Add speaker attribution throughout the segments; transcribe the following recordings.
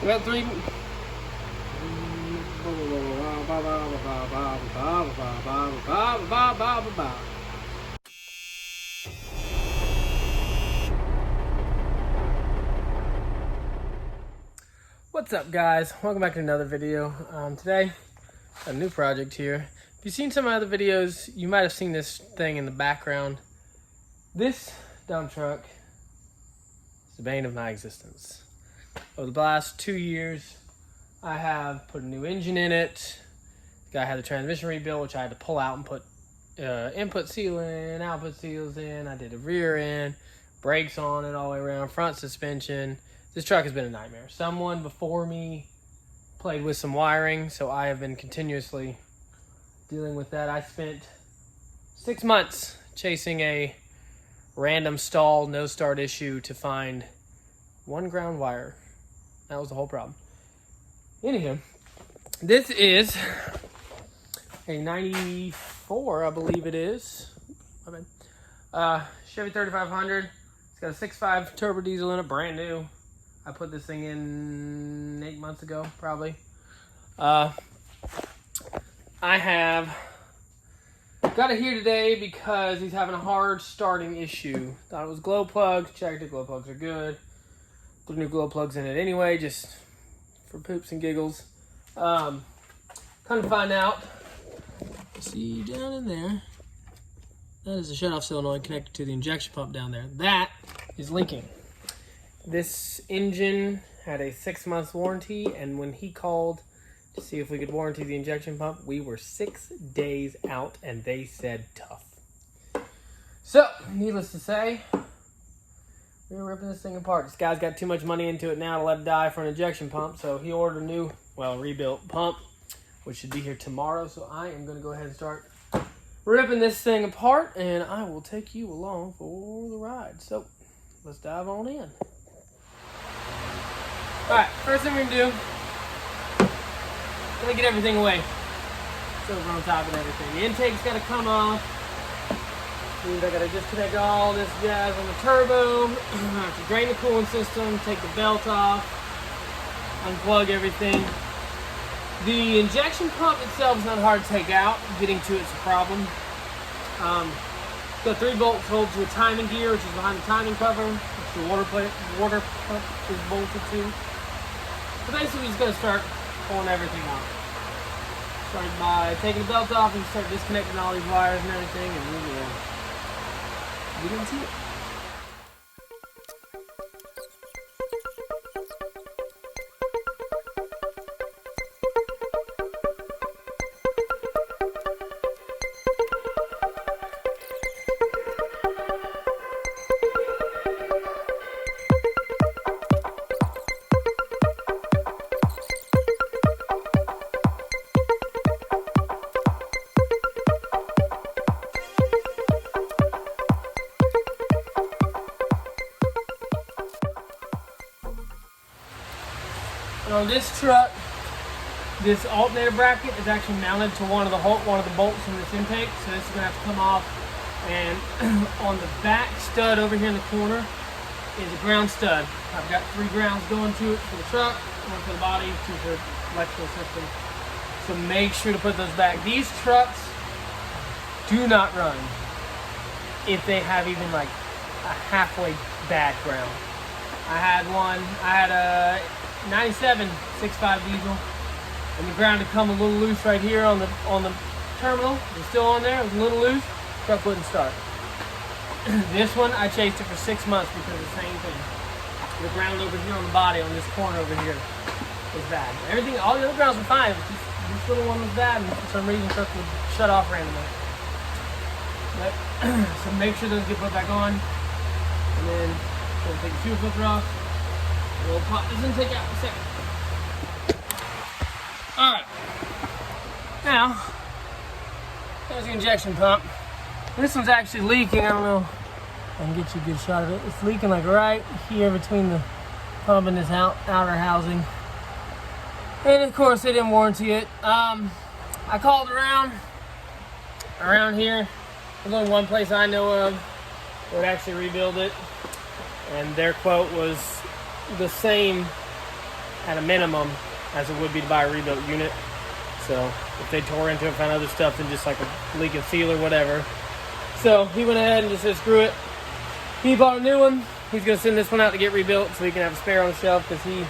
Speaker 1: We got three. What's up, guys? Welcome back to another video. Today, a new project here. If you've seen some of my other videos, you might have seen this thing in the background. This dump truck is the bane of my existence. Over the last 2 years, I have put a new engine in it. The guy had the transmission rebuilt, which I had to pull out and put input seal in, output seals in. I did a rear end, brakes on it all the way around, front suspension. This truck has been a nightmare. Someone before me played with some wiring, so I have been continuously dealing with that. I spent 6 months chasing a random stall, no start issue to find one ground wire. That was the whole problem. Anywho, this is a 94, I believe it is. Chevy 3500. It's got a 6.5 turbo diesel in it, brand new. I put this thing in 8 months ago, probably. I have got it here today because he's having a hard starting issue. Thought it was glow plugs, checked it, glow plugs are good. Put new glow plugs in it anyway, just for poops and giggles. Come to find out, see down in there, that is a shutoff solenoid connected to the injection pump down there. That is leaking. This engine had a 6 month warranty, and when he called to see if we could warranty the injection pump, we were 6 days out, and they said tough. So, needless to say, we were ripping this thing apart. This guy's got too much money into it now to let it die for an injection pump, so he ordered a new, rebuilt pump, which should be here tomorrow. So I am going to go ahead and start ripping this thing apart, and I will take you along for the ride. So, let's dive on in. Alright, first thing we're going to do, gonna get everything away. It's over on top of everything. The intake's got to come off. Means I got to disconnect all this jazz on the turbo. I have to drain the cooling system, take the belt off, unplug everything. The injection pump itself is not hard to take out. Getting to it's a problem. Got 3 bolts hold to a timing gear, which is behind the timing cover, which the water pump is bolted to. So basically, we're just going to start pulling everything off. Start by taking the belt off and start disconnecting all these wires and everything, and we can see it. On this truck, this alternator bracket is actually mounted to one of the bolts in this intake, so this is going to have to come off. And on the back stud over here in the corner is a ground stud. I've got 3 grounds going to it for the truck, one for the body, 2 for the electrical system. So make sure to put those back. These trucks do not run if they have even like a halfway bad ground. I had a 97 6.5 diesel, and the ground had come a little loose right here on the terminal. It's still on there. It was a little loose. Truck wouldn't start. This one I chased it for 6 months because of the same thing. The ground over here on the body on this corner over here was bad. Everything, all the other grounds were fine. But this little one was bad, and for some reason the truck would shut off randomly. But, so make sure those get put back on, and then we'll take the fuel filter off. We'll pop this intake out in a second. Alright. Now, there's the injection pump. This one's actually leaking. I don't know if I can get you a good shot of it. It's leaking like right here between the pump and this outer housing. And of course, they didn't warranty it. I called around here. There's only one place I know of that would actually rebuild it. And their quote was the same at a minimum as it would be to buy a rebuilt unit. So if they tore into it, found other stuff than just like a leak of seal or whatever. So he went ahead and just said, screw it. He bought a new one. He's going to send this one out to get rebuilt so he can have a spare on the shelf, because he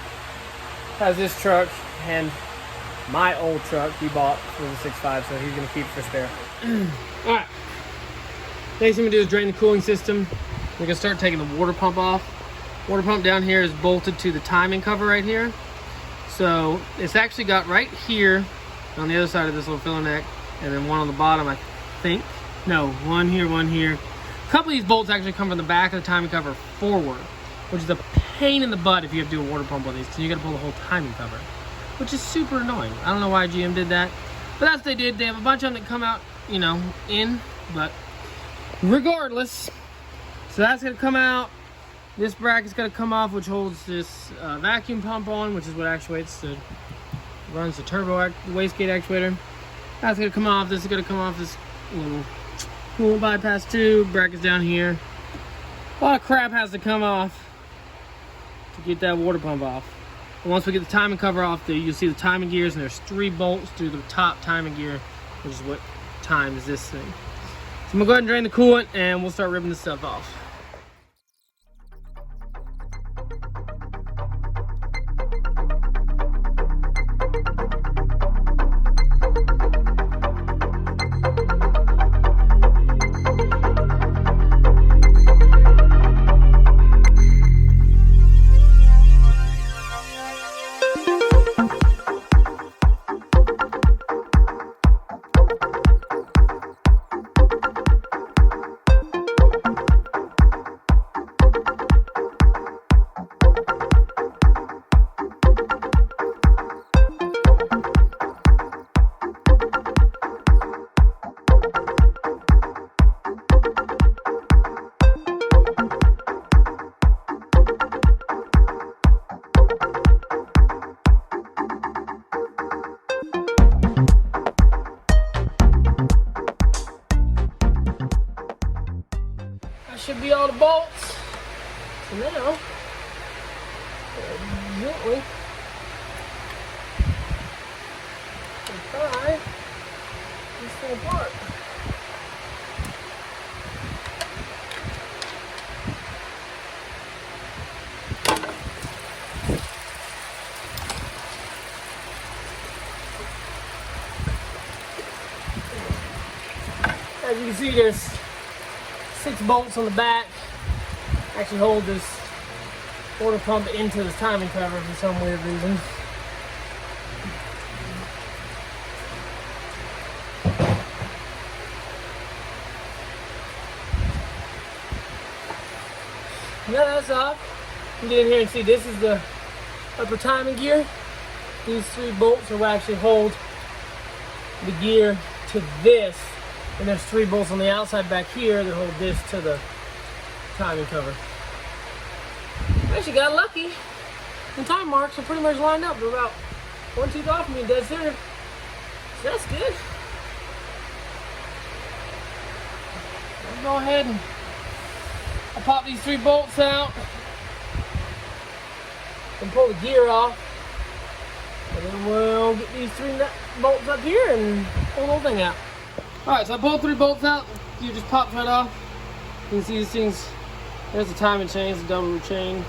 Speaker 1: has this truck and my old truck he bought was a 6.5, so he's going to keep it for spare. Alright. Next thing we do is drain the cooling system. We're going to start taking the water pump off. Water pump down here is bolted to the timing cover right here. So it's actually got right here on the other side of this little filler neck, and then one on the bottom, I think. No, one here, one here. A couple of these bolts actually come from the back of the timing cover forward, which is a pain in the butt if you have to do a water pump on these, because you got to pull the whole timing cover, which is super annoying. I don't know why GM did that, but that's what they did. They have a bunch of them that come out, you know, in, but regardless. So that's going to come out. This bracket's going to come off, which holds this vacuum pump on, which is what actuates the, runs the turbo wastegate actuator. That's going to come off. This is going to come off this little coolant bypass tube. Brackets down here. A lot of crap has to come off to get that water pump off. And once we get the timing cover off, you'll see the timing gears, and there's 3 bolts through the top timing gear, which is what times this thing. So I'm going to go ahead and drain the coolant, and we'll start ripping this stuff off. Should be all the bolts. So now, gently pry this thing apart. As you can see, there's 6 bolts on the back. Actually hold this water pump into the timing cover for some weird reason. Now that's off. You can get in here and see this is the upper timing gear. These 3 bolts will actually hold the gear to this. And there's 3 bolts on the outside back here that hold this to the timing cover. I actually got lucky. The time marks are pretty much lined up. They're about 1 tooth off from me, dead center. So that's good. Let's go ahead and I'll pop these 3 bolts out and pull the gear off. And then we'll get these 3 bolts up here and pull the whole thing out. Alright, so I pulled 3 bolts out. You just pops right off. You can see these things. There's the timing chain, it's a double chain.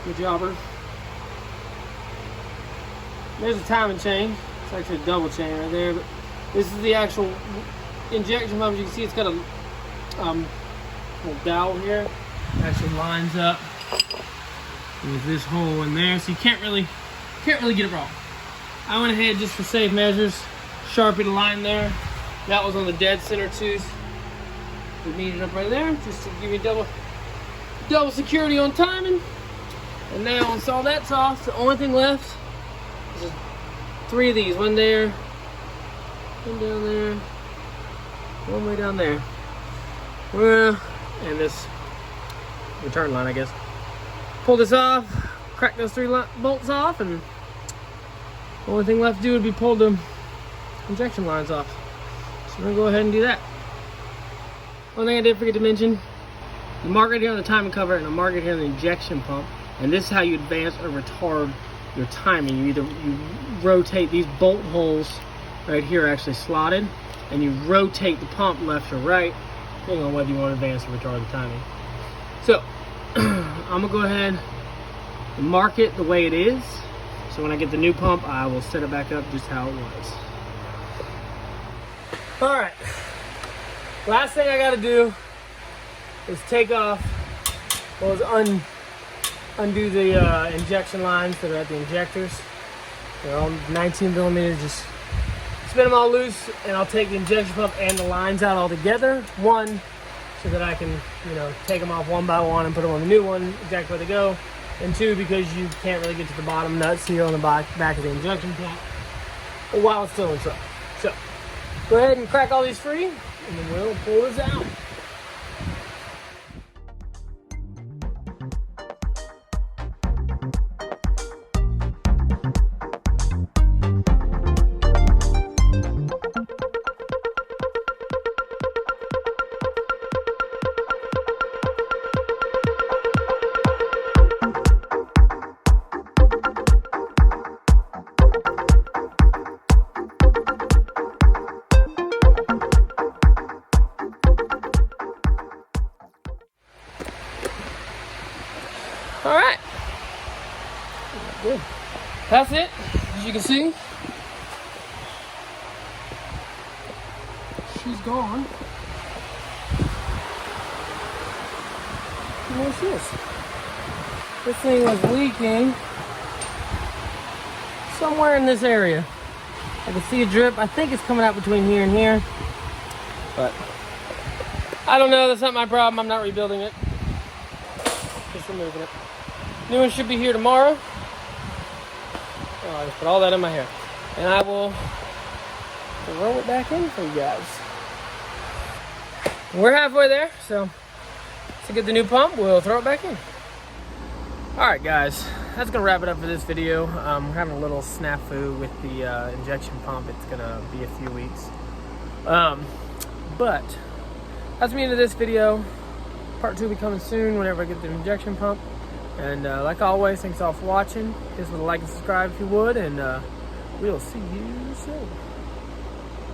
Speaker 1: Good jobber. There's the timing chain. It's actually a double chain right there. But this is the actual injection pump. You can see it's got a little dowel here. It actually lines up with this hole in there, so you can't really get it wrong. I went ahead just for safe measures. Sharpie line there. That was on the dead center tooth. We needed it up right there, just to give you double security on timing. And now once all that's off, the only thing left is 3 of these. One there, one down there, one way down there. Well, and this return line, I guess. Pull this off, crack those 3 bolts off, and the only thing left to do would be pull the injection lines off. So we're gonna go ahead and do that. One thing I did forget to mention, the mark right here on the timing cover and the mark right here on the injection pump And this is how you advance or retard your timing. You rotate these bolt holes right here, actually slotted, and you rotate the pump left or right, depending on whether you want to advance or retard the timing. So I'm gonna go ahead and mark it the way it is. So when I get the new pump, I will set it back up just how it was. All right, last thing I gotta do is take off, undo the injection lines that are at the injectors. They're all 19 millimeters, just spin them all loose, and I'll take the injection pump and the lines out all together. One, so that I can, take them off one by one and put them on the new one, exactly where they go. And two, because you can't really get to the bottom nuts here on the back of the injection pump while it's still in truck. So, go ahead and crack all these free, and then we'll pull this out. All right, good. That's it, as you can see. She's gone. And what's this? This thing was leaking somewhere in this area. I can see a drip. I think it's coming out between here and here, but I don't know. That's not my problem. I'm not rebuilding it. Just removing it. New one should be here tomorrow. Oh, I just put all that in my hair. And I will throw it back in for you guys. We're halfway there, so to get the new pump, we'll throw it back in. Alright guys, that's going to wrap it up for this video. We're having a little snafu with the injection pump. It's going to be a few weeks. But that's the end of this video. Part 2 will be coming soon whenever I get the injection pump. And like always, thanks all for watching. Hit us with a like and subscribe if you would, and we'll see you soon.